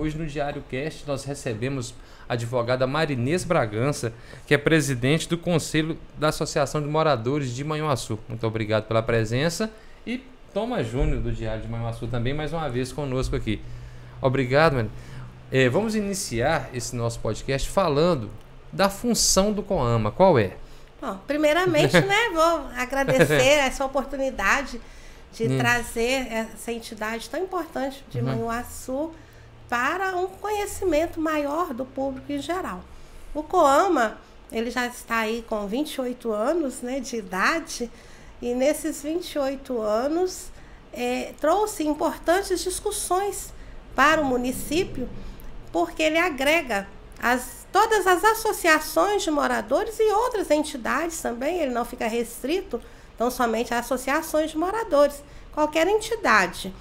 hoje no Diário Cast nós recebemos a advogada Marinês Bragança, que é presidente do Conselho da Associação de Moradores de Manhuaçu. Muito obrigado pela presença. E Thomas Júnior, do Diário de Manhuaçu, também mais uma vez conosco aqui. Obrigado, mano. Vamos iniciar esse nosso podcast falando da função do COAMA. Qual é? Bom, primeiramente, né, vou agradecer essa oportunidade de trazer essa entidade tão importante de Manhuaçu para um conhecimento maior do público em geral. O COAMA, ele já está aí com 28 anos, né, de idade, e nesses 28 anos trouxe importantes discussões para o município, porque ele agrega todas as associações de moradores e outras entidades também, ele não fica restrito, então somente a associações de moradores. Qualquer entidade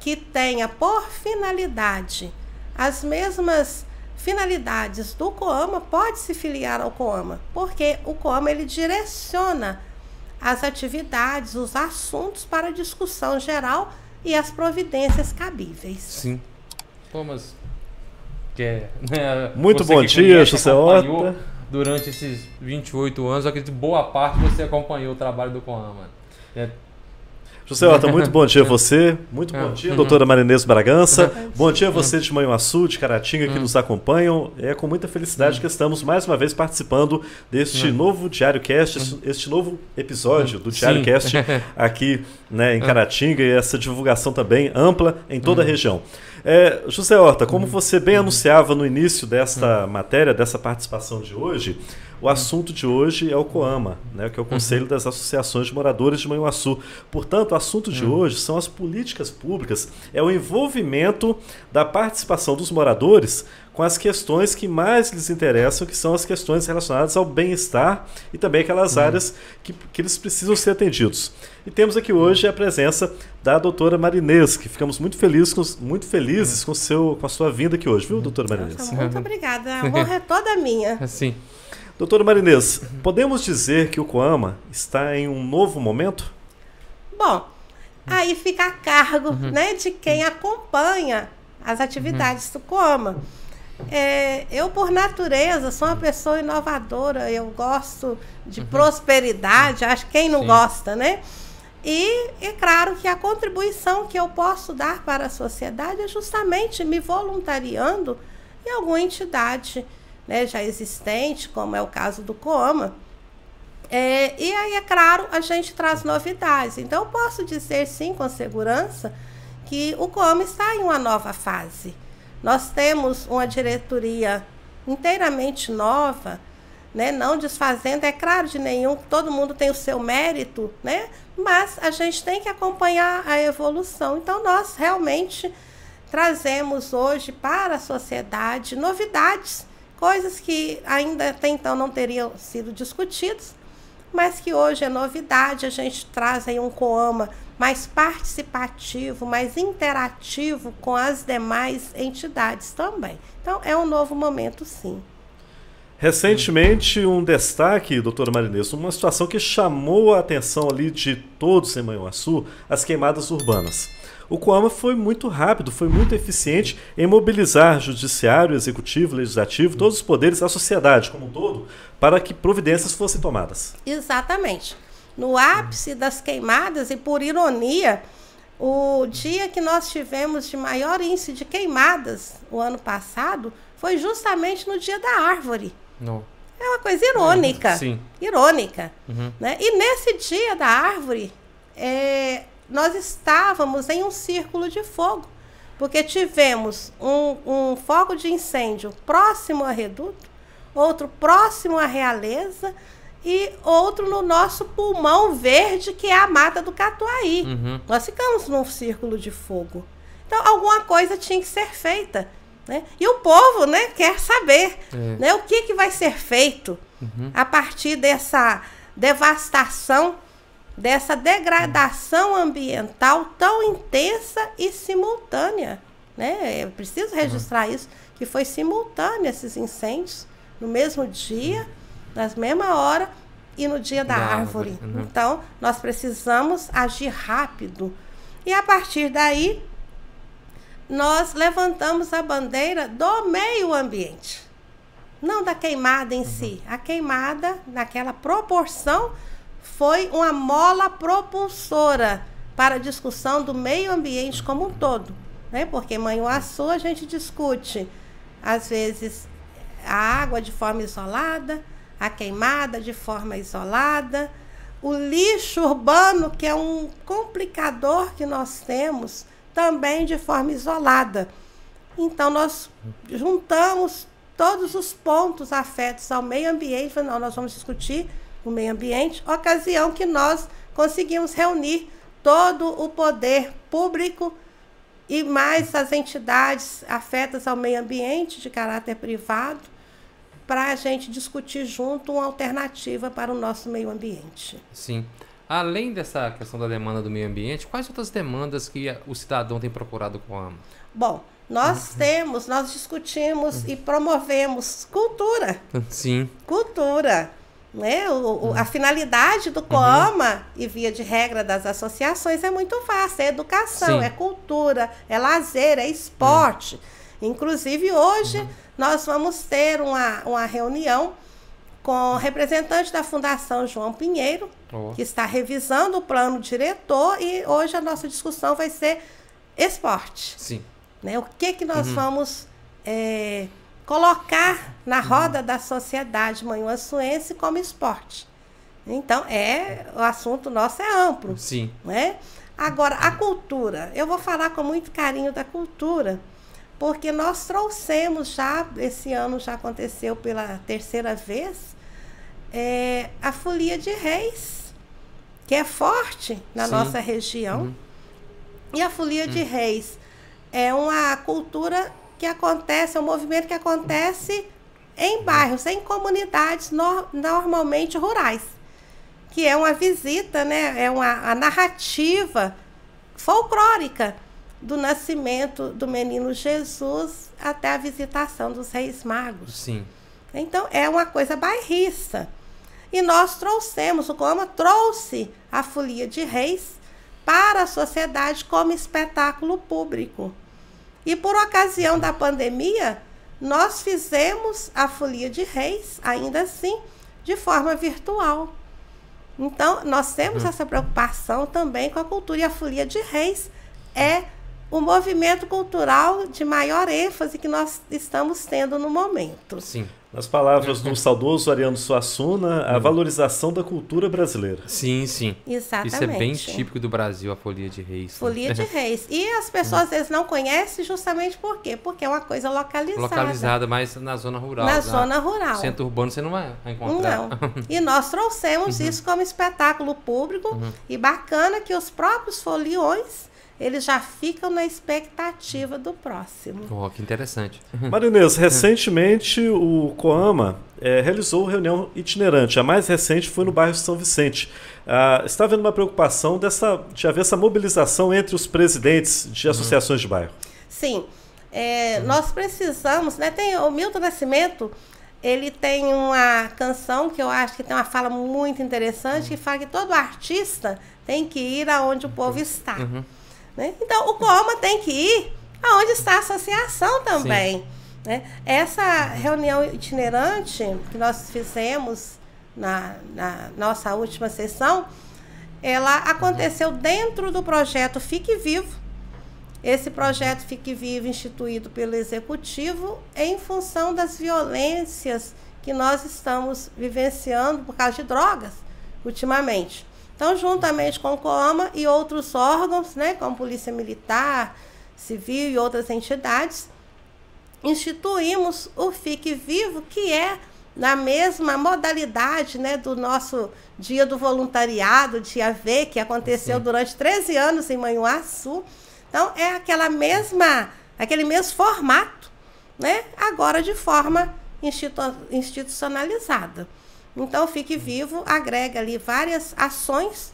que tenha por finalidade as mesmas finalidades do COAMA pode se filiar ao COAMA, porque o COAMA ele direciona as atividades, os assuntos para discussão geral e as providências cabíveis. Sim. Thomas, muito bom dia, José Horta. Durante esses 28 anos, eu acredito que boa parte você acompanhou o trabalho do COAMA. José Horta, muito bom dia a você. Muito bom dia, doutora Marinês Bragança. Bom dia a você de Manhuaçu, de Caratinga, que nos acompanham. É com muita felicidade que estamos mais uma vez participando deste novo Diário Cast, este novo episódio do Diário Cast aqui, né, em Caratinga, e essa divulgação também ampla em toda a região. José Horta, como você bem anunciava no início desta matéria, dessa participação de hoje, o assunto de hoje é o COAMA, né, que é o Conselho das Associações de Moradores de Manhuaçu. Portanto, o assunto de hoje são as políticas públicas, é o envolvimento da participação dos moradores com as questões que mais lhes interessam, que são as questões relacionadas ao bem-estar e também aquelas áreas que eles precisam ser atendidos. E temos aqui hoje a presença da doutora Marinês, que ficamos muito felizes com a sua vinda aqui hoje, viu, doutora Marinês? Muito obrigada, a honra é toda minha. Sim. Doutora Marinês, podemos dizer que o COAMA está em um novo momento? Bom, aí fica a cargo, né, de quem acompanha as atividades do COAMA. Eu, por natureza, sou uma pessoa inovadora, eu gosto de prosperidade, acho que quem não gosta, né? E é claro que a contribuição que eu posso dar para a sociedade é justamente me voluntariando em alguma entidade, né, já existente, como é o caso do COAMA. E aí, é claro, a gente traz novidades. Então, eu posso dizer, sim, com segurança, que o COAMA está em uma nova fase. Nós temos uma diretoria inteiramente nova, né, não desfazendo, é claro, de nenhum, todo mundo tem o seu mérito, né, mas a gente tem que acompanhar a evolução. Então, nós realmente trazemos hoje para a sociedade novidades, coisas que ainda até então não teriam sido discutidas, mas que hoje é novidade. A gente traz aí um COAMA mais participativo, mais interativo com as demais entidades também. Então, é um novo momento, sim. Recentemente, um destaque, doutora Marinês, uma situação que chamou a atenção ali de todos em Manhuaçu, as queimadas urbanas. O COAMA foi muito rápido, foi muito eficiente em mobilizar judiciário, executivo, legislativo, todos os poderes, a sociedade como um todo, para que providências fossem tomadas. Exatamente. No ápice das queimadas, e por ironia, o dia que nós tivemos de maior índice de queimadas, o ano passado, foi justamente no dia da árvore. Não. É uma coisa irônica. Sim. Irônica. Né? E nesse dia da árvore, nós estávamos em um círculo de fogo, porque tivemos um foco de incêndio próximo a Reduto, outro próximo à Realeza e outro no nosso pulmão verde, que é a Mata do Catuaí. Nós ficamos num círculo de fogo. Então, alguma coisa tinha que ser feita, né? E o povo, né, quer saber, né, o que vai ser feito a partir dessa devastação, dessa degradação ambiental tão intensa e simultânea, né? Eu preciso registrar isso, que foi simultâneo esses incêndios, no mesmo dia, na mesma hora e no dia da árvore. Então, nós precisamos agir rápido. E a partir daí, nós levantamos a bandeira do meio ambiente, não da queimada em si. A queimada, naquela proporção, foi uma mola propulsora para a discussão do meio ambiente como um todo, né? Porque em Manhuaçu a gente discute, às vezes, a água de forma isolada, a queimada de forma isolada, o lixo urbano, que é um complicador que nós temos, também de forma isolada. Então, nós juntamos todos os pontos afetos ao meio ambiente. Não, nós vamos discutir o meio ambiente, ocasião que nós conseguimos reunir todo o poder público e mais as entidades afetas ao meio ambiente de caráter privado, para a gente discutir junto uma alternativa para o nosso meio ambiente. Sim. Além dessa questão da demanda do meio ambiente, quais outras demandas que o cidadão tem procurado com a Coama? Bom, nós discutimos e promovemos cultura. Sim. Cultura. Né? A finalidade do Coama, e via de regra das associações, é muito vasta. É educação, é cultura, é lazer, é esporte. Inclusive, hoje, nós vamos ter uma reunião com representante da Fundação João Pinheiro, que está revisando o plano diretor, e hoje a nossa discussão vai ser esporte. Sim. Né? O que nós vamos colocar na roda da sociedade manhuaçuense como esporte. Então, o assunto nosso é amplo. Sim. Né? Agora, a cultura. Eu vou falar com muito carinho da cultura, porque nós trouxemos esse ano já aconteceu pela terceira vez, a Folia de Reis, que é forte na nossa região. E a Folia de Reis é uma cultura que acontece, é um movimento que acontece em bairros, em comunidades normalmente rurais, que é uma visita, né? A narrativa folclórica do nascimento do menino Jesus até a visitação dos Reis Magos. Sim. Então, é uma coisa bairrista. E nós trouxemos, o Coama trouxe a Folia de Reis para a sociedade como espetáculo público. E por ocasião da pandemia, nós fizemos a Folia de Reis, ainda assim, de forma virtual. Então, nós temos essa preocupação também com a cultura. E a Folia de Reis é o movimento cultural de maior ênfase que nós estamos tendo no momento. Sim. Nas palavras do saudoso Ariano Suassuna, a valorização da cultura brasileira. Sim, sim. Exatamente. Isso é bem típico do Brasil, a Folia de Reis. Folia de Reis. E as pessoas às vezes não conhecem justamente por quê? Porque é uma coisa localizada. Localizada, mas na zona rural. Na zona rural. No centro urbano você não vai encontrar. Não. E nós trouxemos isso como espetáculo público e bacana que os próprios foliões, eles já ficam na expectativa do próximo. Oh, que interessante. Marinês, recentemente o Coama realizou reunião itinerante. A mais recente foi no bairro São Vicente. Está havendo uma preocupação de haver essa mobilização entre os presidentes de associações de bairro? Sim. Nós precisamos, né? Tem o Milton Nascimento, ele tem uma canção que eu acho que tem uma fala muito interessante, que fala que todo artista tem que ir aonde o povo está. Né? Então, o Coama tem que ir aonde está a associação também. Né? Essa reunião itinerante que nós fizemos na nossa última sessão, ela aconteceu dentro do projeto Fique Vivo. Esse projeto Fique Vivo, instituído pelo Executivo, em função das violências que nós estamos vivenciando por causa de drogas, ultimamente. Então, juntamente com o Coama e outros órgãos, né, como Polícia Militar, Civil e outras entidades, instituímos o Fique Vivo, que é na mesma modalidade, né, do nosso Dia do Voluntariado, Dia V, que aconteceu durante 13 anos em Manhuaçu. Então, é aquele mesmo formato, né, agora de forma institucionalizada. Então, o Fique Vivo agrega ali várias ações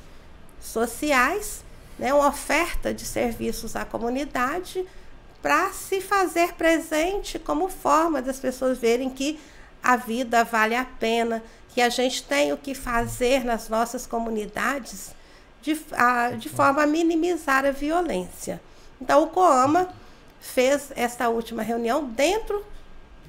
sociais, né, uma oferta de serviços à comunidade para se fazer presente como forma das pessoas verem que a vida vale a pena, que a gente tem o que fazer nas nossas comunidades de forma a minimizar a violência. Então, o Coama fez esta última reunião dentro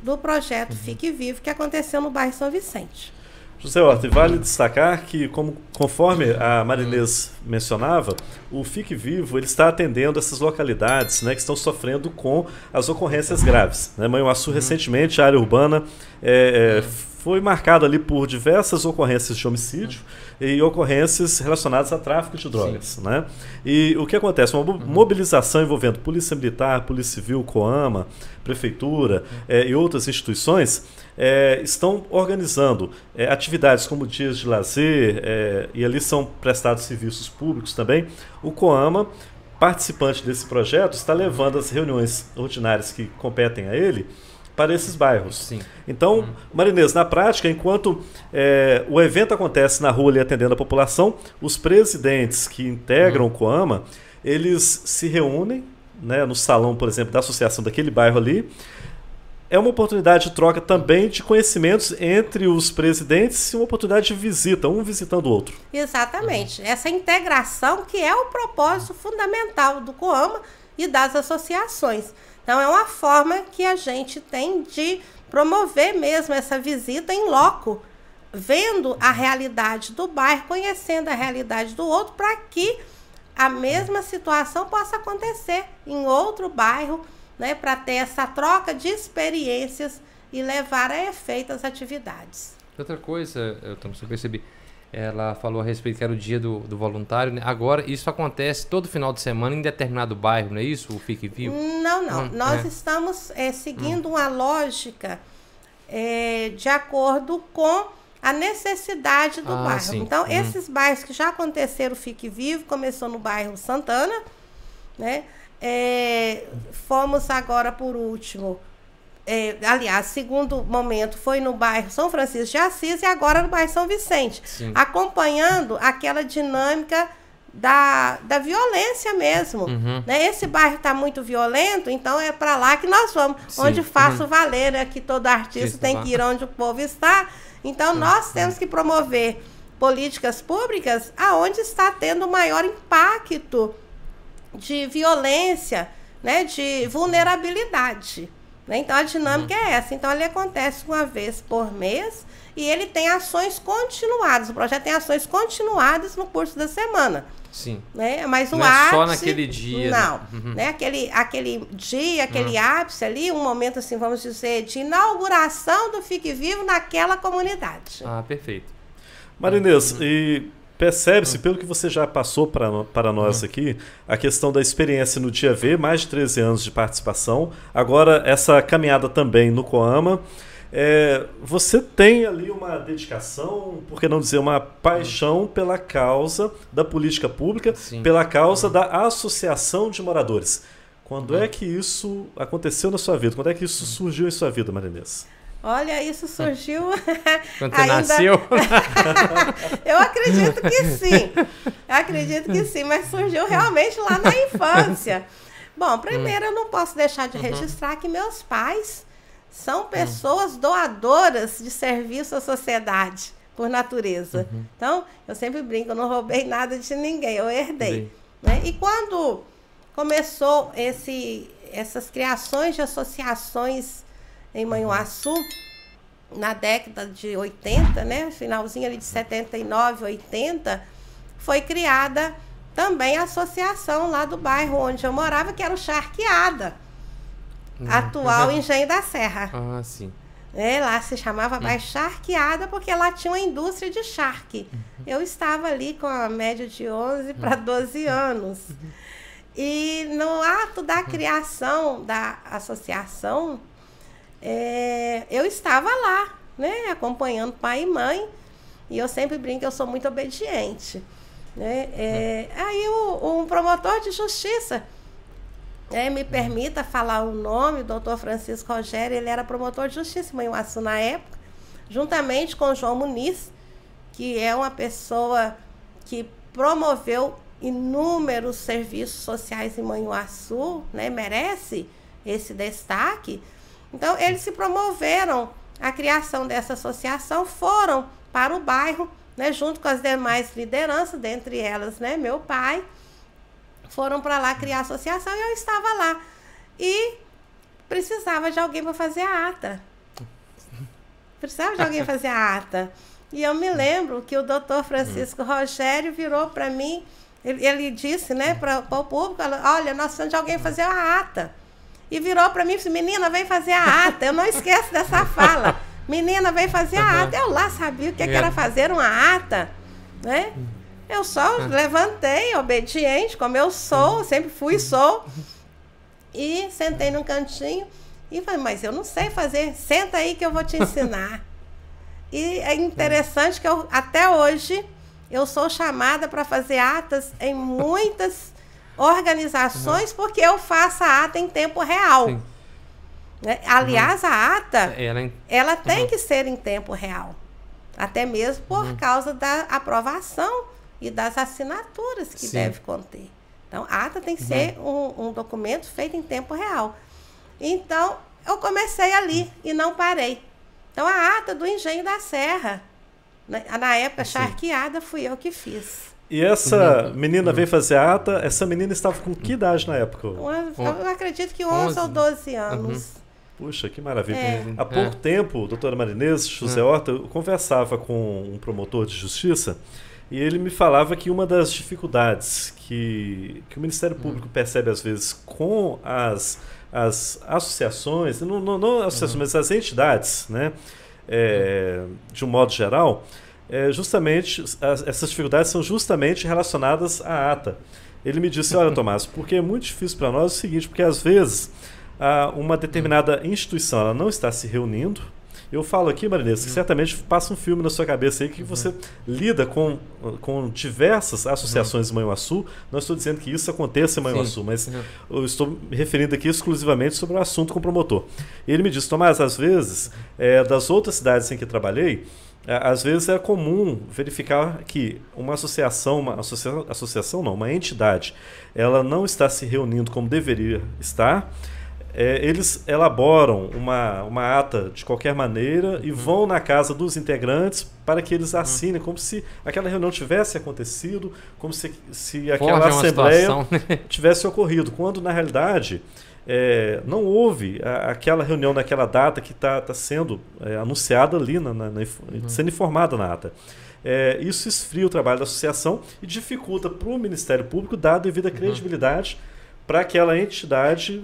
do projeto Fique Vivo, que aconteceu no bairro São Vicente. José Horta, vale destacar que, conforme a Marinês mencionava, o Fique Vivo ele está atendendo essas localidades, né, que estão sofrendo com as ocorrências graves. Né? Manhuaçu, recentemente, a área urbana foi marcada ali por diversas ocorrências de homicídio e ocorrências relacionadas a tráfico de drogas. Né? E o que acontece? Uma mobilização envolvendo Polícia Militar, Polícia Civil, COAMA, Prefeitura e outras instituições estão organizando atividades como dias de lazer, e ali são prestados serviços públicos também. O COAMA, participante desse projeto, está levando as reuniões ordinárias que competem a ele para esses bairros. Sim. Então, Marinês, na prática, enquanto o evento acontece na rua ali atendendo a população, os presidentes que integram o COAMA, eles se reúnem, né, no salão, por exemplo, da associação daquele bairro ali. É uma oportunidade de troca também de conhecimentos entre os presidentes e uma oportunidade de visita, um visitando o outro. Exatamente. Essa integração que é o propósito fundamental do COAMA e das associações. Então, é uma forma que a gente tem de promover mesmo essa visita em loco, vendo a realidade do bairro, conhecendo a realidade do outro, para que a mesma situação possa acontecer em outro bairro, né, para ter essa troca de experiências e levar a efeito as atividades. Outra coisa, eu percebi, ela falou a respeito que era o dia do voluntário, né? Agora, isso acontece todo final de semana em determinado bairro, não é isso? O Fique Vivo? Não. Nós estamos seguindo uma lógica de acordo com a necessidade do bairro. Sim. Então, esses bairros que já aconteceram o Fique Vivo, começou no bairro Santana, né? Fomos agora por último, aliás, segundo momento foi no bairro São Francisco de Assis e agora no bairro São Vicente. Sim. Acompanhando aquela dinâmica da violência mesmo. Né? Esse bairro está muito violento, então é para lá que nós vamos. Sim. Onde faço valer, né? Que todo artista tem que ir onde o povo está. Então nós temos que promover políticas públicas aonde está tendo o maior impacto de violência, né, de vulnerabilidade. Né? Então, a dinâmica é essa. Então, ele acontece uma vez por mês e ele tem ações continuadas. O projeto tem ações continuadas no curso da semana. Sim. Né? Mas o não ápice... é só naquele dia. Não. Né? Aquele dia, aquele ápice ali, um momento, assim, vamos dizer, de inauguração do Fique Vivo naquela comunidade. Ah, perfeito. Marinês, e... percebe-se, pelo que você já passou para nós aqui, a questão da experiência no Dia V, mais de 13 anos de participação, agora essa caminhada também no COAMA. Você tem ali uma dedicação, por que não dizer uma paixão pela causa da política pública, Sim. pela causa da associação de moradores. Quando é que isso aconteceu na sua vida? Quando é que isso surgiu em sua vida, Marinês? Olha, isso surgiu... Quando você nasceu? Eu acredito que sim. Mas surgiu realmente lá na infância. Bom, primeiro eu não posso deixar de registrar que meus pais são pessoas doadoras de serviço à sociedade, por natureza. Então, eu sempre brinco, eu não roubei nada de ninguém, eu herdei. Né? E quando começou essas criações de associações em Manhuaçu, na década de 80, né, finalzinho ali de 79, 80, foi criada também a associação lá do bairro onde eu morava, que era o Charqueada, atual Engenho da Serra. Ah, sim. Lá se chamava bairro Charqueada porque lá tinha uma indústria de charque. Eu estava ali com a média de 11 para 12 anos. E no ato da criação da associação, eu estava lá, né, acompanhando pai e mãe, e eu sempre brinco que eu sou muito obediente. Né? Aí um promotor de justiça, me permita falar o nome, o doutor Francisco Rogério, ele era promotor de justiça em Manhuaçu na época, juntamente com o João Muniz, que é uma pessoa que promoveu inúmeros serviços sociais em Manhuaçu, né, merece esse destaque. Então, eles se promoveram a criação dessa associação, foram para o bairro, né, junto com as demais lideranças, dentre elas, né, meu pai, foram para lá criar a associação e eu estava lá. e precisava de alguém para fazer a ata. Precisava de alguém fazer a ata. E eu me lembro que o doutor Francisco Rogério virou para mim, ele disse, né, para o público, olha, nós precisamos de alguém fazer a ata. E virou para mim e disse, menina, vem fazer a ata. Eu não esqueço dessa fala. Menina, vem fazer a ata. Eu lá sabia o que era fazer uma ata, né? Eu só levantei, obediente, como eu sou, sempre fui e sou. E sentei num cantinho e falei, mas eu não sei fazer, senta aí que eu vou te ensinar. E é interessante que até hoje eu sou chamada para fazer atas em muitas organizações, porque eu faço a ata em tempo real. Né? Aliás, a ata, ela tem que ser em tempo real. Até mesmo por causa da aprovação e das assinaturas que deve conter. Então, a ata tem que ser um documento feito em tempo real. Então, eu comecei ali e não parei. Então, a ata do Engenho da Serra, na época charqueada, fui eu que fiz. E essa menina veio fazer a ata, essa menina estava com que idade na época? Eu acredito que 11 ou 12 anos. Puxa, que maravilha. Há pouco tempo, doutora Marinês, José Horta, eu conversava com um promotor de justiça e ele me falava que uma das dificuldades que o Ministério Público percebe às vezes com as associações, não associações, mas as entidades, né, de um modo geral, justamente essas dificuldades são justamente relacionadas à ata. Ele me disse, olha, Tomás, porque é muito difícil para nós o seguinte, porque às vezes uma determinada instituição ela não está se reunindo. Eu falo aqui, Marinês, que certamente passa um filme na sua cabeça aí que você lida com diversas associações em Manhuaçu. Não estou dizendo que isso aconteça em Manhuaçu, mas eu estou me referindo aqui exclusivamente sobre o assunto com o promotor. E ele me disse, Tomás, às vezes, das outras cidades em que trabalhei, às vezes é comum verificar que uma uma entidade, ela não está se reunindo como deveria estar. Eles elaboram uma ata de qualquer maneira e vão na casa dos integrantes para que eles assinem, como se aquela reunião tivesse acontecido, como se aquela assembleia tivesse ocorrido, quando na realidade não houve aquela reunião naquela data que está sendo anunciada ali, sendo informada na ata. Isso esfria o trabalho da associação e dificulta para o Ministério Público dar a devida credibilidade para aquela entidade.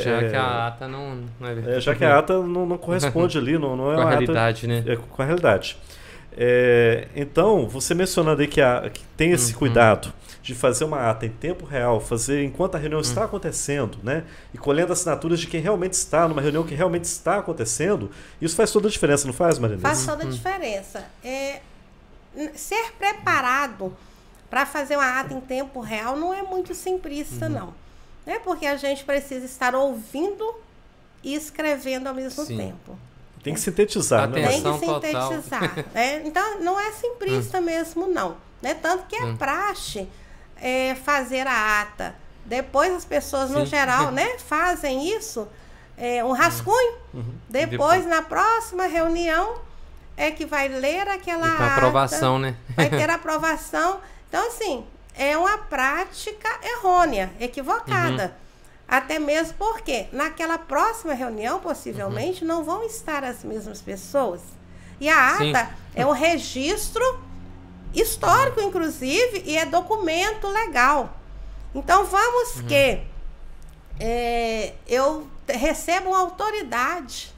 Já que a ata não é já que a ata não corresponde ali, não é com a uma realidade, ata, né? Com a realidade. Então, você mencionando aí que tem esse cuidado de fazer uma ata em tempo real, fazer enquanto a reunião está acontecendo, né? E colhendo assinaturas de quem realmente está numa reunião que realmente está acontecendo, isso faz toda a diferença, não faz, Marinês? Faz toda a diferença. Ser preparado para fazer uma ata em tempo real não é muito simplista, não. É porque a gente precisa estar ouvindo e escrevendo ao mesmo tempo. Tem que sintetizar, né? Tem que sintetizar. Então, não é simplista mesmo, não. Né? Tanto que é praxe fazer a ata. Depois as pessoas, no geral, né, fazem isso, um rascunho. Depois, na próxima reunião, que vai ler aquela ata. Aprovação, né? Vai ter aprovação. Então, assim, é uma prática errônea, equivocada. Até mesmo porque naquela próxima reunião, possivelmente, não vão estar as mesmas pessoas. E a ata é um registro histórico, inclusive, e é documento legal. Então, vamos que eu recebo uma autoridade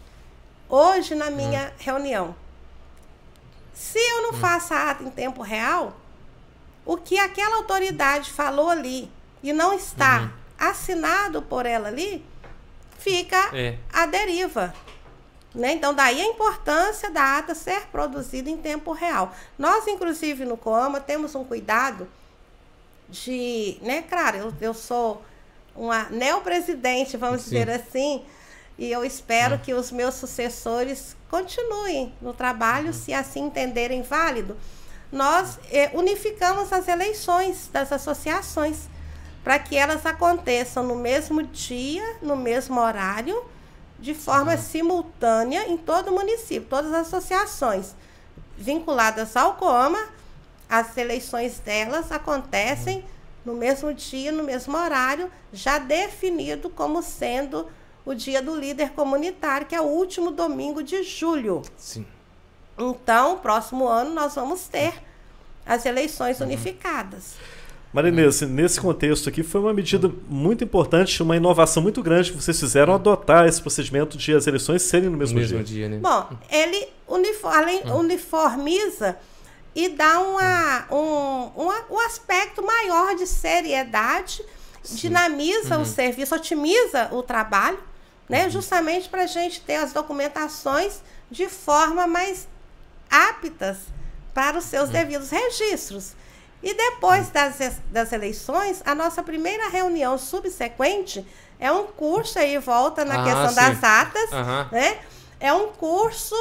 hoje na minha reunião. Se eu não faço a ata em tempo real, o que aquela autoridade falou ali e não está assinado por ela ali, fica à deriva. Né? Então, daí a importância da ata ser produzida em tempo real. Nós, inclusive, no COAMA, temos um cuidado de... Né, claro, eu sou uma neopresidente, vamos dizer assim, e eu espero que os meus sucessores continuem no trabalho, se assim entenderem válido. Nós unificamos as eleições das associações para que elas aconteçam no mesmo dia, no mesmo horário, de forma simultânea em todo o município. Todas as associações vinculadas ao COAMA, as eleições delas acontecem no mesmo dia, no mesmo horário, já definido como sendo o dia do líder comunitário, que é o último domingo de julho. Sim. Então, próximo ano, nós vamos ter as eleições unificadas. Marinês, nesse contexto aqui, foi uma medida muito importante, uma inovação muito grande que vocês fizeram adotar esse procedimento de as eleições serem no mesmo dia. Né? Bom, ele uniformiza e dá um aspecto maior de seriedade, dinamiza o serviço, otimiza o trabalho, né, justamente para a gente ter as documentações de forma mais aptas para os seus devidos registros. E depois das eleições, a nossa primeira reunião subsequente é um curso, aí volta na questão das atas, né? É um curso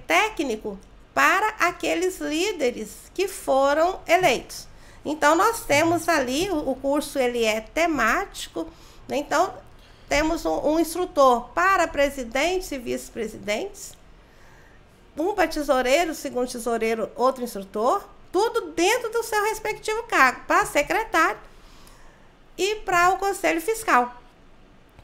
técnico para aqueles líderes que foram eleitos. Então, nós temos ali, o curso ele é temático, né? Então, temos um instrutor para presidentes e vice-presidentes, um para tesoureiro, segundo tesoureiro, outro instrutor, tudo dentro do seu respectivo cargo, para secretário e para o Conselho Fiscal.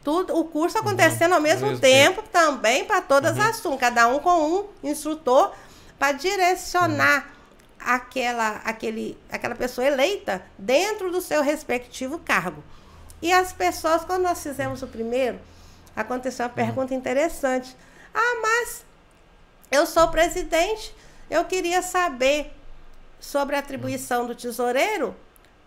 Tudo, o curso acontecendo ao mesmo tempo, também para todas as turmas, cada um com um instrutor, para direcionar aquela pessoa eleita dentro do seu respectivo cargo. E as pessoas, quando nós fizemos o primeiro, aconteceu uma pergunta interessante. Mas eu sou presidente, eu queria saber sobre a atribuição do tesoureiro,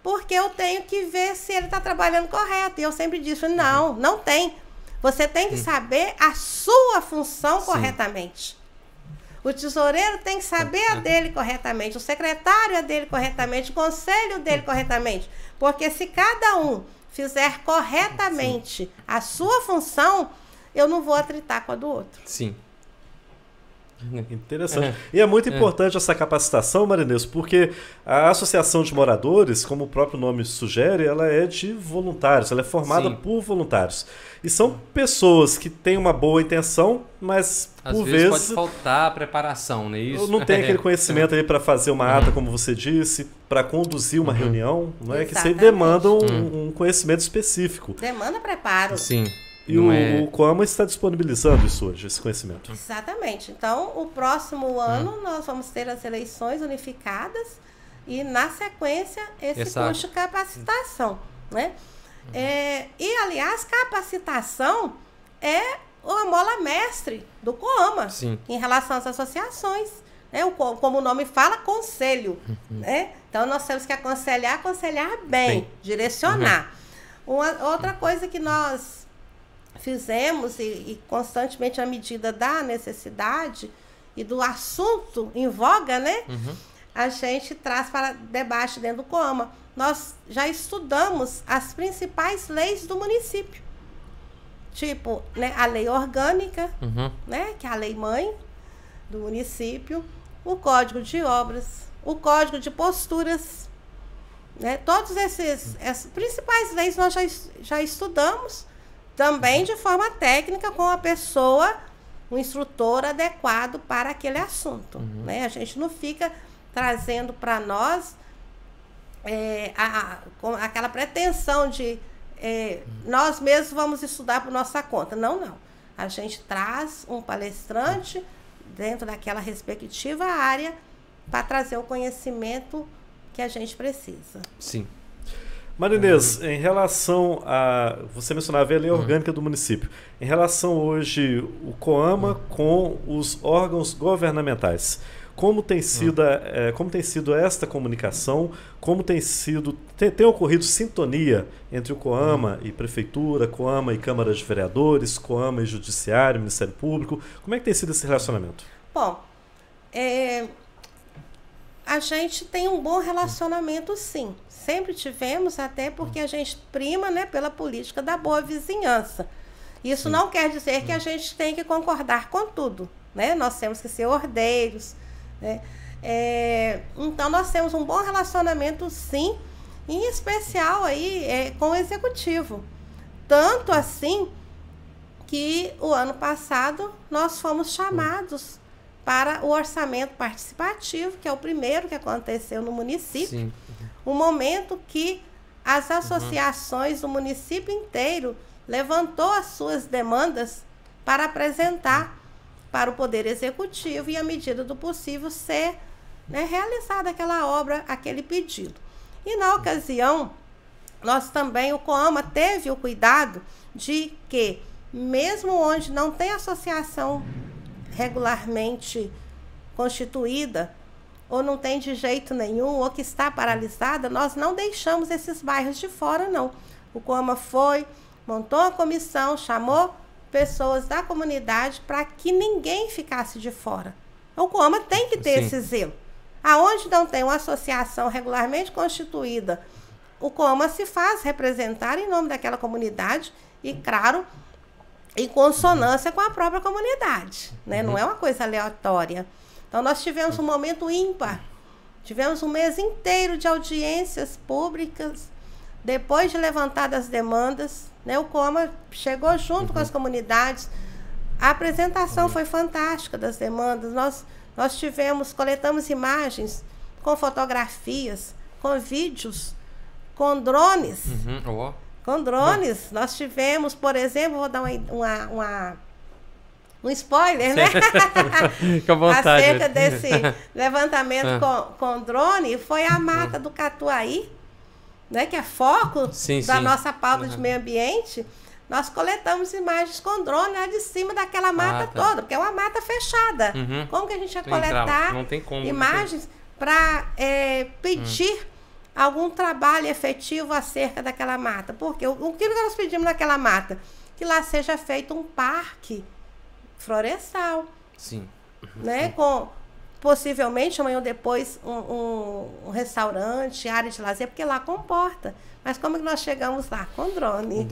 porque eu tenho que ver se ele está trabalhando correto. E eu sempre disse, não tem. Você tem que saber a sua função corretamente. O tesoureiro tem que saber a dele corretamente, o secretário a dele corretamente, o conselho dele corretamente. Porque se cada um fizer corretamente a sua função, eu não vou atritar com a do outro. Sim. Interessante. E é muito importante essa capacitação, Marinês, porque a Associação de Moradores, como o próprio nome sugere, ela é de voluntários, ela é formada por voluntários. E são pessoas que têm uma boa intenção, mas às por vezes vezes pode faltar a preparação, não é isso? Não tem aquele conhecimento aí para fazer uma ata, como você disse, para conduzir uma reunião, não é? Que isso aí demanda um conhecimento específico. Demanda preparo. Sim. E o COAMA está disponibilizando isso hoje, esse conhecimento. Exatamente. Então, o próximo ano nós vamos ter as eleições unificadas e, na sequência, esse curso de capacitação. Né? E, aliás, capacitação é a mola mestre do COAMA em relação às associações. Né? Como o nome fala, conselho. Né? Então, nós temos que aconselhar bem. Direcionar. Outra coisa que nós fizemos e constantemente à medida da necessidade e do assunto em voga, né? A gente traz para debate dentro do COAMA. Nós já estudamos as principais leis do município. Tipo, né, a lei orgânica, né, que é a lei mãe do município, o código de obras, o código de posturas, né? Todas essas principais leis nós já estudamos, também de forma técnica, com a pessoa, um instrutor adequado para aquele assunto. Né? A gente não fica trazendo para nós aquela pretensão de nós mesmos vamos estudar por nossa conta. Não. A gente traz um palestrante dentro daquela respectiva área para trazer o conhecimento que a gente precisa. Sim. Marinês, em relação a... Você mencionava a lei orgânica do município. Em relação hoje o COAMA com os órgãos governamentais, como tem sido esta comunicação? Como tem ocorrido sintonia entre o COAMA e Prefeitura, COAMA e Câmara de Vereadores, COAMA e Judiciário, Ministério Público? Como é que tem sido esse relacionamento? Bom, a gente tem um bom relacionamento, sim. Sempre tivemos, até porque a gente prima, né, pela política da boa vizinhança. Isso não quer dizer que a gente tem que concordar com tudo, né? Nós temos que ser ordeiros, né? Então, nós temos um bom relacionamento, sim, em especial aí, com o Executivo. Tanto assim que o ano passado nós fomos chamados para o orçamento participativo, que é o primeiro que aconteceu no município. um momento que as associações do município inteiro levantou as suas demandas para apresentar para o Poder Executivo e, à medida do possível, ser, né, realizada aquela obra, aquele pedido. E, na ocasião, nós também, o COAMA teve o cuidado de que, mesmo onde não tem associação regularmente constituída, ou não tem de jeito nenhum, ou que está paralisada, nós não deixamos esses bairros de fora, não. O COAMA foi, montou uma comissão, chamou pessoas da comunidade para que ninguém ficasse de fora. O COAMA tem que ter esse zelo. Aonde não tem uma associação regularmente constituída, o COAMA se faz representar em nome daquela comunidade e, claro, em consonância com a própria comunidade, né? Não é uma coisa aleatória. Então, nós tivemos um momento ímpar. Tivemos um mês inteiro de audiências públicas. Depois de levantadas as demandas, né, o COAMA chegou junto com as comunidades. A apresentação foi fantástica das demandas. Nós coletamos imagens com fotografias, com vídeos, com drones. Com drones. Nós tivemos, por exemplo, vou dar um spoiler, né? Fica à vontade. Acerca desse levantamento com drone, foi a mata do Catuaí, né, que é foco da nossa pauta de meio ambiente. Nós coletamos imagens com drone lá de cima daquela mata toda, porque é uma mata fechada. Como que a gente ia coletar imagens para pedir algum trabalho efetivo acerca daquela mata? Porque o que nós pedimos naquela mata? Que lá seja feito um parque florestal. Sim. Né? Com, possivelmente, amanhã ou depois, um restaurante, área de lazer, porque lá comporta. Mas como que nós chegamos lá? Com drone.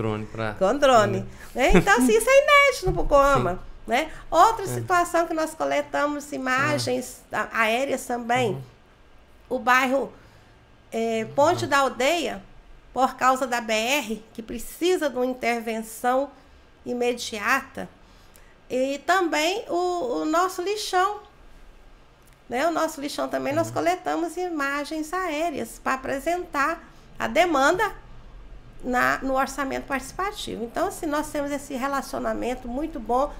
Com drone. Né? Então, assim, isso é inédito para o COAMA. Né? Outra situação que nós coletamos imagens aéreas também. O bairro Ponte da Aldeia, por causa da BR, que precisa de uma intervenção imediata. E também o nosso lixão. Né? O nosso lixão também nós coletamos imagens aéreas para apresentar a demanda no orçamento participativo. Então, assim, nós temos esse relacionamento muito bom.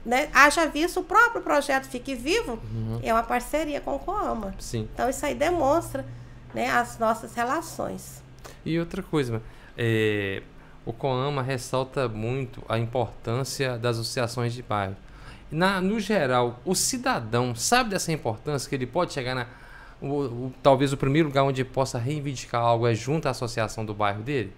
Né? Haja visto, o próprio projeto Fique Vivo é uma parceria com o COAMA. Sim. Então, isso aí demonstra, né, as nossas relações. E outra coisa, o COAMA ressalta muito a importância das associações de bairro. No geral, o cidadão sabe dessa importância, que ele pode chegar talvez o primeiro lugar onde ele possa reivindicar algo é junto à associação do bairro dele?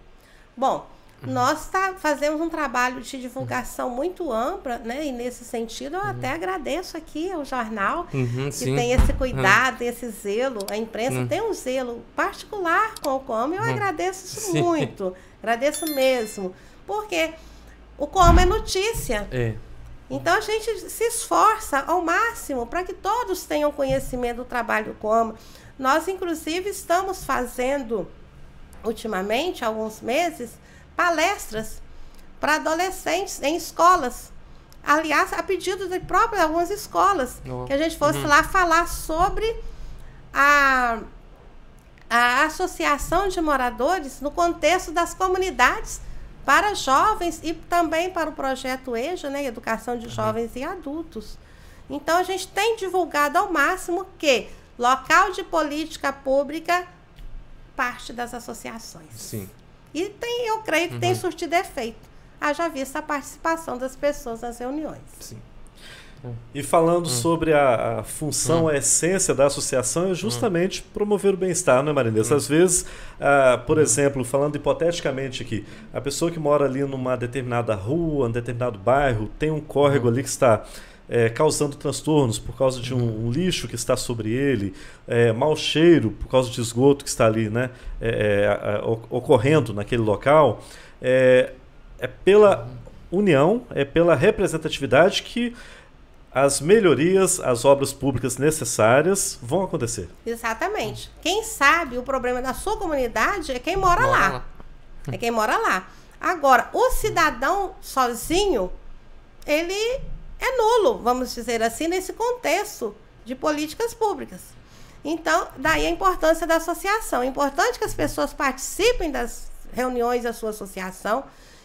Bom, nós fazemos um trabalho de divulgação muito ampla, né? E nesse sentido eu até agradeço aqui ao jornal que tem esse cuidado, esse zelo. A imprensa tem um zelo particular com o COAMA e eu agradeço isso muito. Agradeço mesmo. Porque o COAMA é notícia. Então a gente se esforça ao máximo para que todos tenham conhecimento do trabalho do COAMA. Nós, inclusive, estamos fazendo, ultimamente, há alguns meses, palestras para adolescentes em escolas. Aliás, a pedido de próprias algumas escolas, que a gente fosse lá falar sobre a associação de moradores no contexto das comunidades para jovens e também para o projeto EJA, né, Educação de Jovens e Adultos. Então, a gente tem divulgado ao máximo que local de política pública parte das associações. Sim. E eu creio que tem surtido efeito. Haja visto a participação das pessoas nas reuniões. Sim. E falando sobre a função, a essência da associação é justamente promover o bem-estar, não é, Marinês? Às vezes, por exemplo, falando hipoteticamente aqui, a pessoa que mora ali numa determinada rua, num determinado bairro, tem um córrego ali que está causando transtornos por causa de um lixo que está sobre ele, mau cheiro por causa de esgoto que está ali, né, ocorrendo naquele local, é pela união, é pela representatividade que as melhorias, as obras públicas necessárias vão acontecer. Exatamente. Quem sabe o problema da sua comunidade é quem mora lá. É quem mora lá. Agora, o cidadão sozinho, ele é nulo, vamos dizer assim, nesse contexto de políticas públicas. Então, daí a importância da associação. É importante que as pessoas participem das reuniões da sua associação,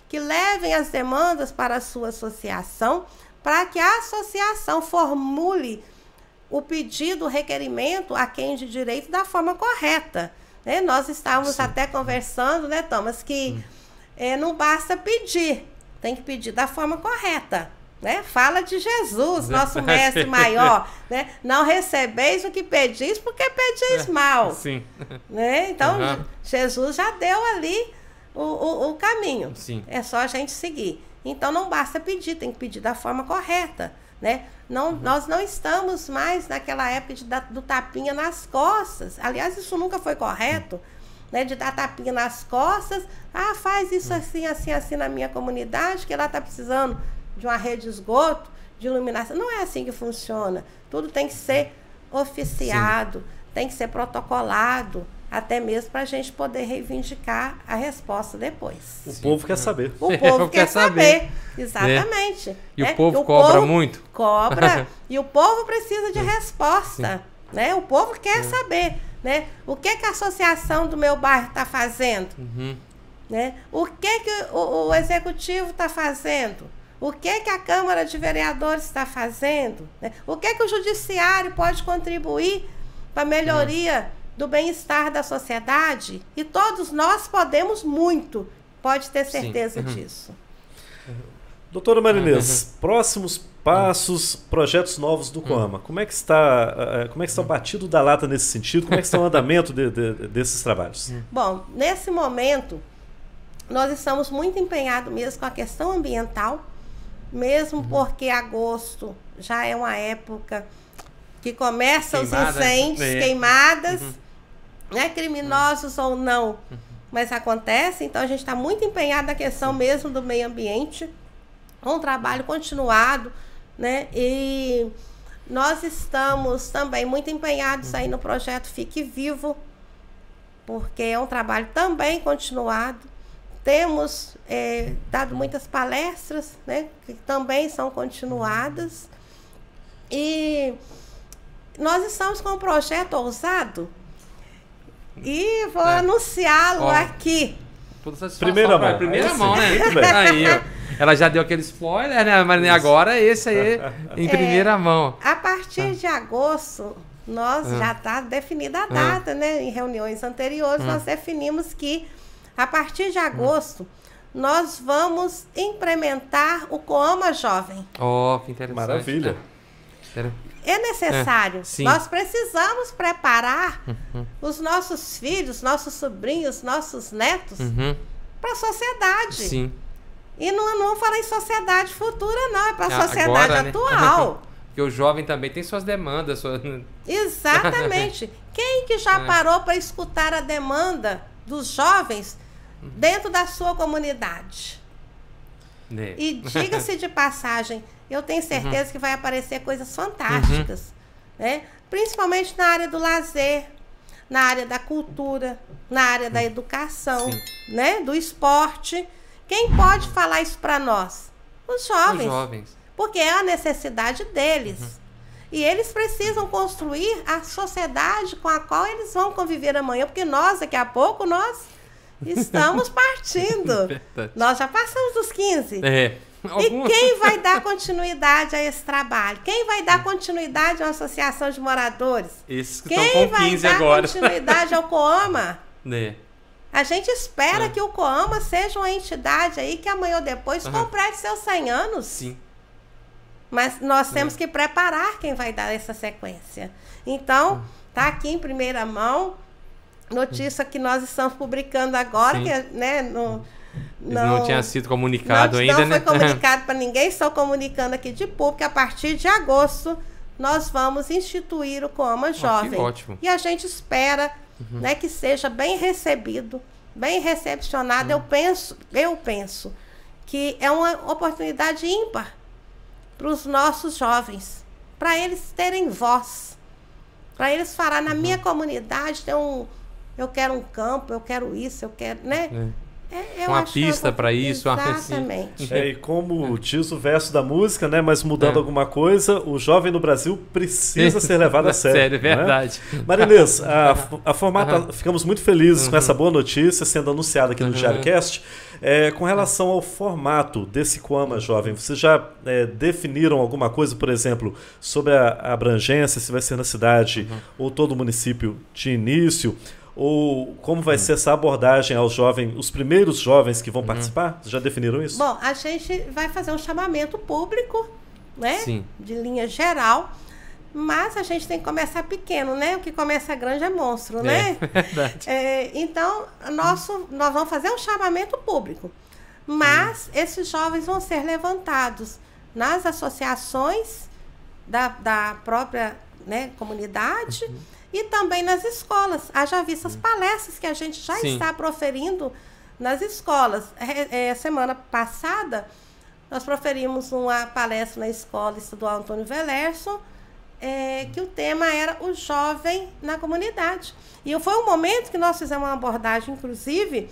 que levem as demandas para a sua associação, para que a associação formule o pedido, o requerimento a quem de direito da forma correta. Né? Nós estávamos até conversando, né, Thomas, que não basta pedir, tem que pedir da forma correta. Né? Fala de Jesus, nosso mestre maior. Né? Não recebeis o que pedis, porque pedis mal. Sim. Né? Então, Jesus já deu ali o caminho. Sim. É só a gente seguir. Então, não basta pedir, tem que pedir da forma correta. Né? Nós não estamos mais naquela época do tapinha nas costas. Aliás, isso nunca foi correto. Né? De dar tapinha nas costas. Ah, faz isso assim, assim, assim na minha comunidade, que ela está precisando de uma rede de esgoto, de iluminação. Não é assim que funciona. Tudo tem que ser oficiado, tem que ser protocolado, até mesmo para a gente poder reivindicar a resposta depois. O povo quer saber. O povo quer saber. Exatamente. E o povo cobra muito? Cobra. E o povo precisa de resposta. Né? O povo quer saber. Né? O que a associação do meu bairro está fazendo? Né? O que o executivo está fazendo? O que a Câmara de Vereadores está fazendo? Né? O que o Judiciário pode contribuir para a melhoria do bem-estar da sociedade? E todos nós podemos muito, pode ter certeza disso. Doutora Marinês, próximos passos, projetos novos do COAMA. Como é que está o batido da lata nesse sentido? Como é que está o andamento desses trabalhos? Bom, nesse momento, nós estamos muito empenhados mesmo com a questão ambiental, mesmo porque agosto já é uma época que começam os incêndios, queimadas, né, criminosos ou não, mas acontece. Então a gente está muito empenhado na questão mesmo do meio ambiente, um trabalho continuado, né? E nós estamos também muito empenhados aí no projeto Fique Vivo, porque é um trabalho também continuado. Temos dado muitas palestras, né, que também são continuadas. E nós estamos com um projeto ousado e vou anunciá-lo aqui. Primeira mão. Primeira mão, né? Aí, ó. Ela já deu aquele spoiler, né? Mas agora esse aí em primeira mão. A partir de agosto, nós já está definida a data, né? Em reuniões anteriores, nós definimos que a partir de agosto, nós vamos implementar o COAMA Jovem. Que interessante. Maravilha. É necessário. Nós precisamos preparar os nossos filhos, nossos sobrinhos, nossos netos para a sociedade. Sim. E não vamos falar em sociedade futura, não. É para a sociedade agora, atual. Né? Porque o jovem também tem suas demandas. Exatamente. Quem que já parou para escutar a demanda dos jovens dentro da sua comunidade? E diga-se de passagem, eu tenho certeza que vai aparecer coisas fantásticas, né? Principalmente na área do lazer, na área da cultura, na área da educação, né? Do esporte. Quem pode falar isso para nós? Os jovens. Porque é a necessidade deles. E eles precisam construir a sociedade com a qual eles vão conviver amanhã, porque nós, daqui a pouco, nós estamos partindo. Nós já passamos dos 15. E quem vai dar continuidade a esse trabalho? Quem vai dar continuidade a uma associação de moradores? Esses que estão com 15 agora. Quem vai dar continuidade ao COAMA? A gente espera que o COAMA seja uma entidade aí que amanhã ou depois complete seus 100 anos. Sim. Mas nós temos que preparar quem vai dar essa sequência. Então, está aqui em primeira mão, notícia que nós estamos publicando agora, que, né, não tinha sido comunicado ainda, né? Não foi comunicado para ninguém, estou comunicando aqui de público, a partir de agosto nós vamos instituir o COAMA Jovem. Que ótimo. E a gente espera né, que seja bem recebido, bem recepcionado. Eu penso que é uma oportunidade ímpar para os nossos jovens, para eles terem voz, para eles falar na minha comunidade, eu quero um campo, eu quero isso, eu quero, né? uma pista para isso. Exatamente. E como diz o verso da música, né? Mas mudando alguma coisa, o jovem no Brasil precisa ser levado a sério. Sério, verdade. Né? Marinês, a formata, ficamos muito felizes com essa boa notícia sendo anunciada aqui no DiarioCast. Com relação ao formato desse Coama Jovem, vocês já definiram alguma coisa, por exemplo, sobre a abrangência, se vai ser na cidade ou todo o município de início? Ou como vai ser essa abordagem aos jovens, os primeiros jovens que vão participar? Vocês já definiram isso? Bom, a gente vai fazer um chamamento público, né? Sim. De linha geral. Mas a gente tem que começar pequeno, né? O que começa grande é monstro, né? Verdade. Então, nós vamos fazer um chamamento público. Mas esses jovens vão ser levantados nas associações da própria, né, comunidade e também nas escolas. Haja visto as palestras que a gente já está proferindo nas escolas. Semana passada, nós proferimos uma palestra na Escola Estadual Antônio Velerson, que o tema era o jovem na comunidade. E foi um momento que nós fizemos uma abordagem, inclusive,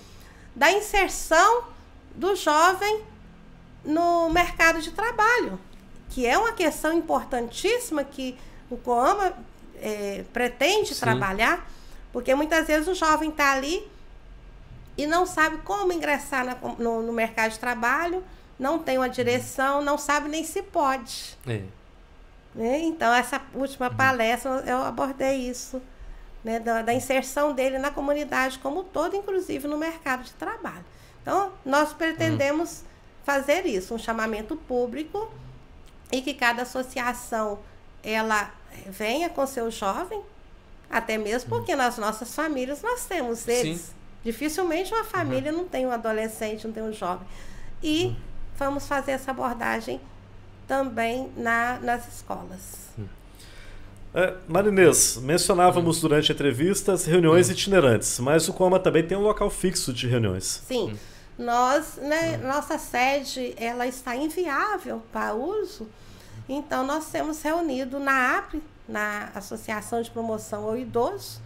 da inserção do jovem no mercado de trabalho, que é uma questão importantíssima que o Coama pretende trabalhar, porque muitas vezes o jovem está ali e não sabe como ingressar no mercado de trabalho, não tem uma direção, não sabe nem se pode. Então, essa última palestra, eu abordei isso, né, da inserção dele na comunidade como todo, inclusive no mercado de trabalho. Então, nós pretendemos fazer isso, um chamamento público, e que cada associação ela venha com seu jovem, até mesmo porque nas nossas famílias nós temos eles. Sim. Dificilmente uma família não tem um adolescente, não tem um jovem. E vamos fazer essa abordagem também nas escolas. Marinês, mencionávamos durante a entrevista as reuniões itinerantes, mas o Coama também tem um local fixo de reuniões. Sim. Nossa sede ela está inviável para uso, então nós temos reunido na APRE, na Associação de Promoção ao Idoso,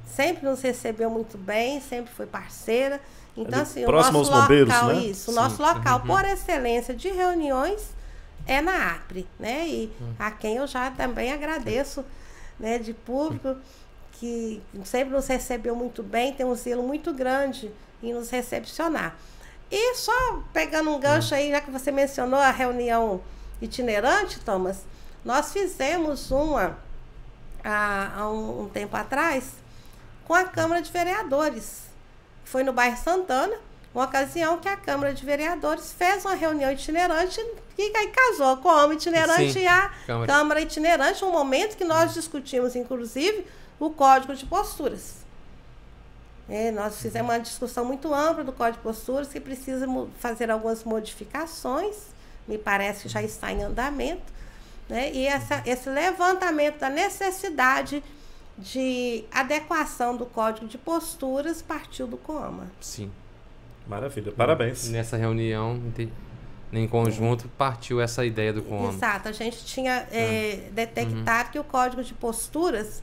sempre nos recebeu muito bem, sempre foi parceira. Então, assim, o nosso aos bombeiros, local, né? o nosso local por excelência de reuniões é na APRE, né? E a quem eu já também agradeço, né, de público, que sempre nos recebeu muito bem, tem um zelo muito grande em nos recepcionar. E só pegando um gancho aí, já que você mencionou a reunião itinerante, Thomas, nós fizemos uma há um tempo atrás com a Câmara de Vereadores. Foi no bairro Santana, uma ocasião que a Câmara de Vereadores fez uma reunião itinerante e aí casou com o homem itinerante e a Câmara itinerante, um momento que nós discutimos, inclusive, o Código de Posturas. Nós fizemos uma discussão muito ampla do Código de Posturas, que precisa fazer algumas modificações, me parece que já está em andamento, né? E esse levantamento da necessidade de adequação do Código de Posturas partiu do Coama. Sim. Maravilha, parabéns. Nessa reunião, em conjunto, partiu essa ideia do Coama. Exato, a gente tinha detectado que o Código de Posturas,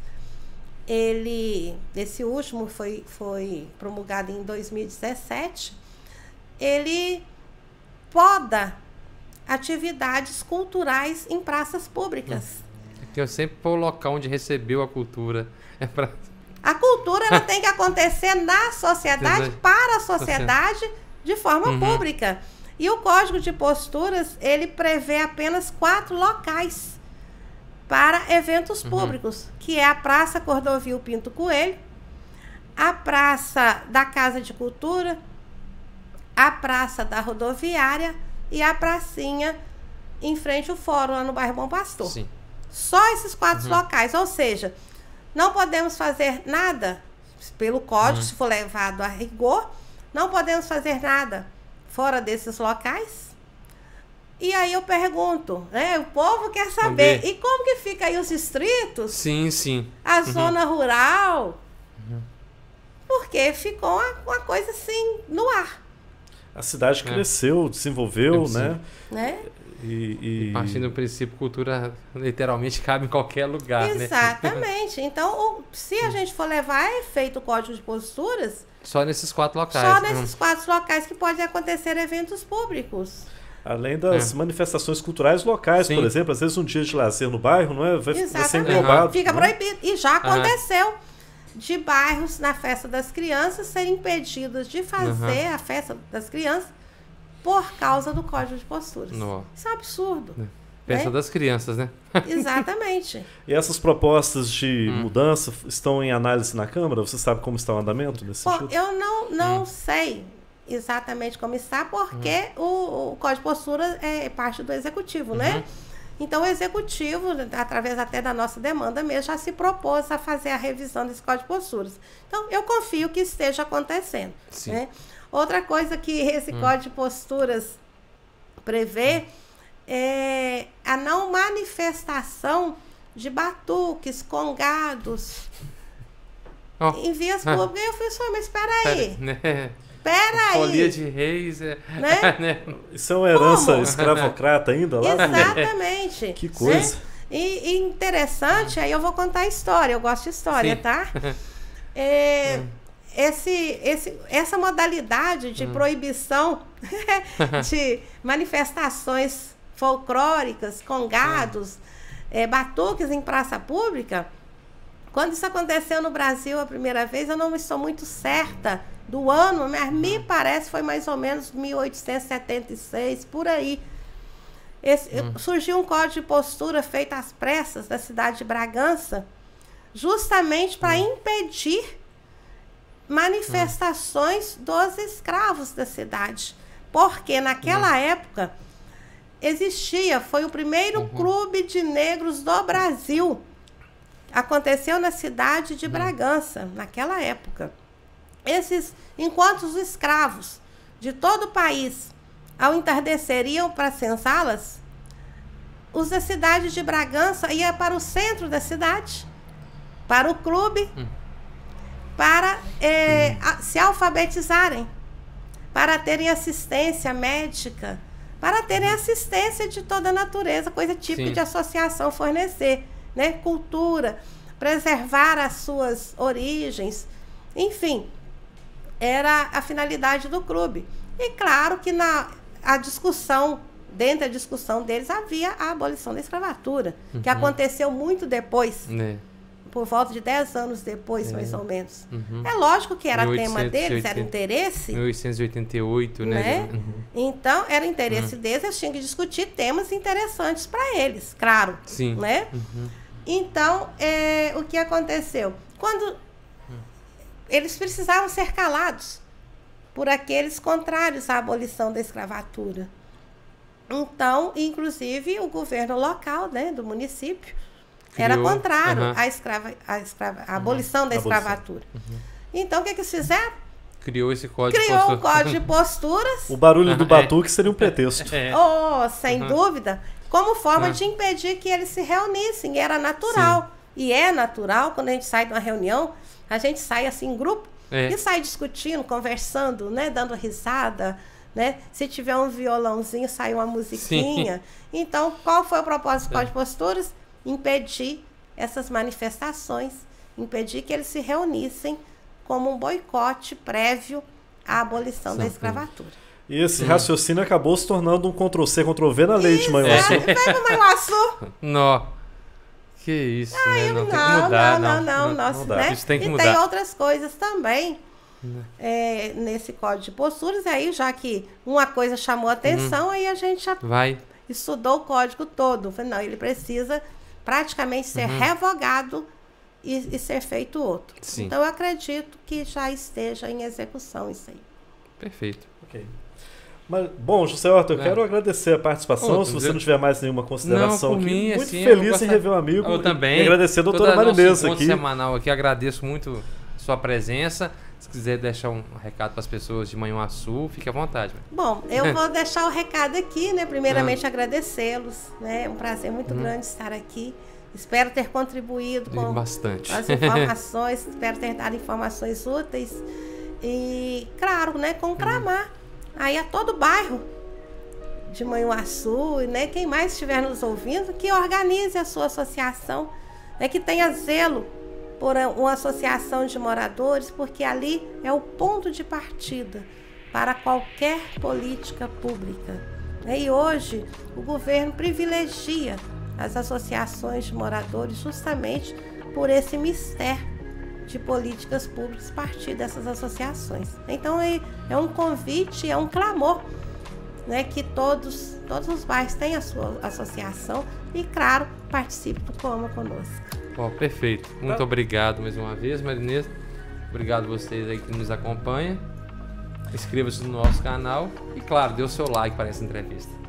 esse último foi promulgado em 2017, ele poda atividades culturais em praças públicas. Que eu sempre for o local onde recebeu a cultura. A cultura ela tem que acontecer na sociedade, para a sociedade, de forma pública. E o Código de Posturas, ele prevê apenas 4 locais para eventos públicos, que é a Praça Cordovil Pinto Coelho, a Praça da Casa de Cultura, a Praça da Rodoviária e a pracinha em frente ao fórum, lá no bairro Bom Pastor. Sim. Só esses 4 locais, ou seja, não podemos fazer nada pelo código, se for levado a rigor, não podemos fazer nada fora desses locais. E aí eu pergunto, né, o povo quer saber, e como que fica aí os distritos? Sim, sim. A zona rural? Porque ficou uma coisa assim, no ar. A cidade cresceu, desenvolveu, né? E partindo do princípio, cultura literalmente cabe em qualquer lugar, né? Exatamente. Então, se a gente for levar a efeito o Código de Posturas... Só nesses 4 locais. Só nesses 4 locais que podem acontecer eventos públicos. Além das manifestações culturais locais, Sim. por exemplo, às vezes um dia de lazer no bairro, não é? Vai ser Exatamente. englobado. Fica proibido. E já aconteceu de bairros na festa das crianças serem impedidos de fazer a festa das crianças por causa do Código de Posturas. Nossa. Isso é um absurdo. Festa né? das crianças, né? Exatamente. E essas propostas de mudança estão em análise na Câmara? Você sabe como está o andamento nesse Bom, sentido? eu não sei exatamente como está, porque o Código de Postura é parte do Executivo, né? Então, o Executivo, através até da nossa demanda mesmo, já se propôs a fazer a revisão desse Código de Posturas. Então, eu confio que esteja acontecendo. Né? Outra coisa que esse Código de Posturas prevê é a não manifestação de batuques, congados em vias públicas. E eu falei, mas espera aí. Espera aí. Folia de reis. Né? Isso é uma herança escravocrata ainda lá? Exatamente. Que coisa. Né? E interessante, aí eu vou contar a história. Eu gosto de história, tá? Essa modalidade de proibição de manifestações folclóricas, congados, batuques em praça pública, quando isso aconteceu no Brasil a primeira vez, eu não estou muito certa do ano, mas me parece foi mais ou menos 1876, por aí. Surgiu um código de postura feito às pressas da cidade de Bragança, justamente para impedir manifestações dos escravos da cidade. Porque naquela época foi o primeiro clube de negros do Brasil. Aconteceu na cidade de Bragança, naquela época. Enquanto os escravos de todo o país, ao entardecer, iam para as senzalas, os da cidade de Bragança iam para o centro da cidade, para o clube, para se alfabetizarem, para terem assistência médica, para terem assistência de toda a natureza, coisa típica de associação fornecer, né? Cultura, preservar as suas origens, enfim, era a finalidade do clube. E claro que dentro da discussão deles havia a abolição da escravatura, que aconteceu muito depois, por volta de 10 anos depois, mais ou menos. É lógico que era tema deles, era interesse. 1888, né? Então, era interesse deles, eles tinham que discutir temas interessantes para eles, claro. Sim. Né? Então, o que aconteceu? Quando eles precisavam ser calados por aqueles contrários à abolição da escravatura. Então, inclusive, o governo local, né, do município, era contrário à abolição da escravatura. Então, o que eles fizeram? Criou esse código Criou um código de posturas. O barulho do batuque seria um pretexto. Sem dúvida, como forma de impedir que eles se reunissem. Era natural. E é natural, quando a gente sai de uma reunião, a gente sai assim em grupo e sai discutindo, conversando, né, dando risada, né? Se tiver um violãozinho, sai uma musiquinha. Então, qual foi o propósito do Código de Posturas? Impedir essas manifestações, impedir que eles se reunissem como um boicote prévio à abolição da escravatura. E esse raciocínio acabou se tornando um Ctrl-C, Ctrl-V na lei de Manhuaçu. Vem no Manhuaçu. Não. Que isso, né? Não, tem que mudar, não dá. Né? Isso tem que mudar. E tem outras coisas também nesse Código de Posturas. Aí, já que uma coisa chamou a atenção, aí a gente já estudou o código todo. Falei, não, ele precisa praticamente ser revogado e ser feito outro. Sim. Então, eu acredito que já esteja em execução isso aí. Perfeito. Ok. Mas, bom, José Horta, eu quero agradecer a participação. Se você não tiver mais nenhuma consideração aqui, mim, muito assim, feliz em rever um amigo. Eu também. E agradecer a doutora Marinês aqui. Semanal aqui, agradeço muito a sua presença. Se quiser deixar um recado para as pessoas de Manhuaçu, fique à vontade. Bom, eu vou deixar o recado aqui, né? Primeiramente, agradecê-los. Né? É um prazer muito grande estar aqui. Espero ter contribuído com bastante as informações, espero ter dado informações úteis. E, claro, né, conclamar aí a todo o bairro de Manhuaçu, né? Quem mais estiver nos ouvindo, que organize a sua associação, que tenha zelo por uma associação de moradores, porque ali é o ponto de partida para qualquer política pública. E hoje o governo privilegia as associações de moradores justamente por esse mistério de políticas públicas a partir dessas associações. Então é um convite, é um clamor, né, que todos os bairros têm a sua associação e, claro, participe do Coama conosco. Bom, perfeito. Muito obrigado mais uma vez, Marinês. Obrigado a vocês aí que nos acompanham. Inscreva-se no nosso canal e, claro, dê o seu like para essa entrevista.